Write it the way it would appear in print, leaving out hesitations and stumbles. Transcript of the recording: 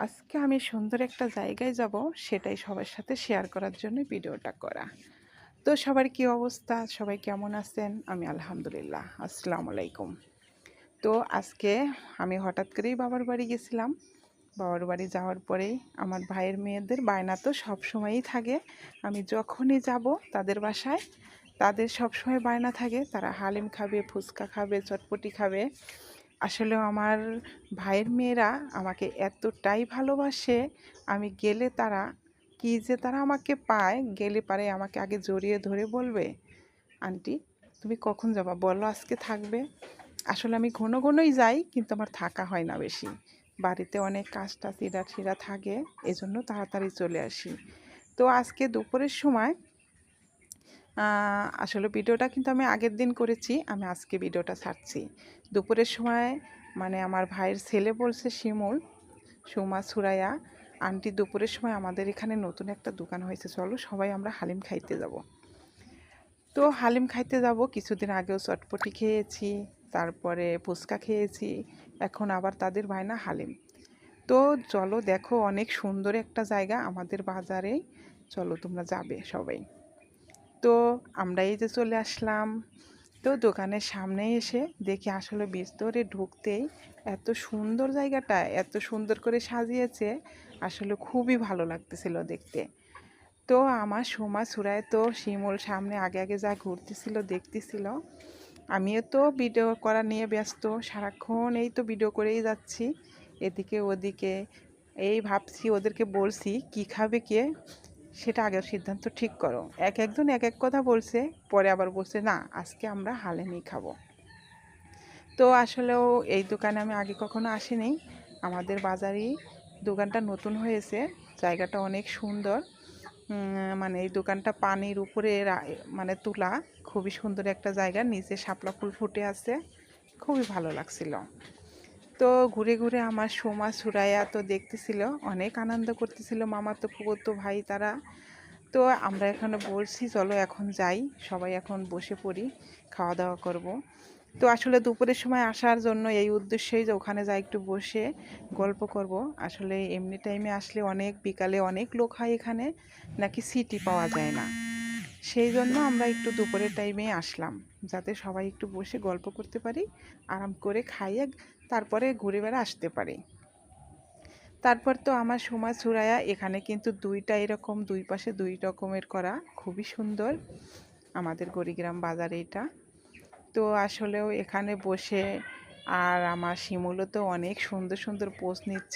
আজকে আমি সুন্দর একটা জায়গায় যাব, সেটাই সবার সাথে শেয়ার করার জন্য ভিডিওটা করা। তো সবার কি অবস্থা, সবাই কেমন আছেন? আমি আলহামদুলিল্লাহ। আসসালামু আলাইকুম। তো আজকে আমি হঠাৎ করেই বাবার বাড়ি গেছিলাম। বাবার বাড়ি যাওয়ার পরেই আমার ভাইয়ের মেয়েদের বায়না তো সবসময়ই থাকে। আমি যখনই যাব তাদের বাসায়, তাদের সবসময় বায়না থাকে তারা হালিম খাবে, ফুচকা খাবে, চটপটি খাবে। আসলেও আমার ভাইয়ের মেয়েরা আমাকে এতটাই ভালোবাসে, আমি গেলে তারা কি যে তারা আমাকে পায়, গেলে পারে আমাকে আগে জড়িয়ে ধরে বলবে, আন্টি তুমি কখন যাবা, বলো আজকে থাকবে। আসলে আমি ঘন ঘনই যাই, কিন্তু আমার থাকা হয় না বেশি। বাড়িতে অনেক কাজটা চিড়া থাকে, এজন্য তাড়াতাড়ি চলে আসি। তো আজকে দুপুরের সময় আসলে ভিডিওটা কিন্তু আমি আগের দিন করেছি, আমি আজকে ভিডিওটা ছাড়ছি। দুপুরের সময় মানে আমার ভাইয়ের ছেলে বলছে শিমুল, সুমা, সুরাইয়া, আন্টি দুপুরের সময় আমাদের এখানে নতুন একটা দোকান হয়েছে, চলো সবাই আমরা হালিম খাইতে যাব। তো হালিম খাইতে যাব, কিছুদিন আগেও চটপটি খেয়েছি, তারপরে ফুচকা খেয়েছি, এখন আবার তাদের বায়না হালিম। তো চলো দেখো, অনেক সুন্দর একটা জায়গা আমাদের বাজারে, চলো তোমরা যাবে সবাই। তো আমরা এই যে চলে আসলাম, তো দোকানের সামনে এসে দেখি আসলে ভিতরে ঢুকতেই এত সুন্দর জায়গাটা, এত সুন্দর করে সাজিয়েছে, আসলে খুবই ভালো লাগতেছিল দেখতে। তো আমার সোমা সুরায় তো শিমুল সামনে আগে আগে যা ঘুরতেছিল দেখতেছিল, আমিও তো ভিডিও করা নিয়ে ব্যস্ত, সারাক্ষণ এই তো ভিডিও করেই যাচ্ছি এদিকে ওদিকে। এই ভাবছি, ওদেরকে বলছি কি খাবে কে, সেটা আগের সিদ্ধান্ত ঠিক করো। একজন এক এক কথা বলছে, পরে আবার বলছে না আজকে আমরা হালিমই খাবো। তো আসলেও এই দোকানে আমি আগে কখনো আসিনি, আমাদের বাজারেই দোকানটা নতুন হয়েছে, জায়গাটা অনেক সুন্দর। মানে এই দোকানটা পানির উপরে মানে তোলা, খুবই সুন্দর একটা জায়গা, নিচে শাপলা ফুল ফুটে আছে, খুবই ভালো লাগছিল। তো ঘুরে ঘুরে আমার সোমা সুরাইয়া তো দেখতেছিল, অনেক আনন্দ করতেছিল, মামা তো ফুফুতো ভাই তারা। তো আমরা এখানে বলছি চলো এখন যাই, সবাই এখন বসে পড়ি, খাওয়া দাওয়া করব। তো আসলে দুপুরের সময় আসার জন্য এই উদ্দেশ্যেই যে ওখানে যাই একটু বসে গল্প করব। আসলে এমনি টাইমে আসলে অনেক বিকালে অনেক লোক হয় এখানে, নাকি সিটি পাওয়া যায় না, সেই জন্য আমরা একটু দুপুরের টাইমে আসলাম, যাতে সবাই একটু বসে গল্প করতে পারি, আরাম করে খাইয়ে তারপরে ঘুরে বেড়া আসতে পারি। তারপর তো আমার সোমা সুরায়া এখানে কিন্তু দুইটা এরকম, দুই পাশে দুই রকমের করা, খুবই সুন্দর আমাদের গড়িগ্রাম বাজারে এটা। তো আসলেও এখানে বসে আর আমার শিমুলও তো অনেক সুন্দর সুন্দর পোজ নিচ্ছে।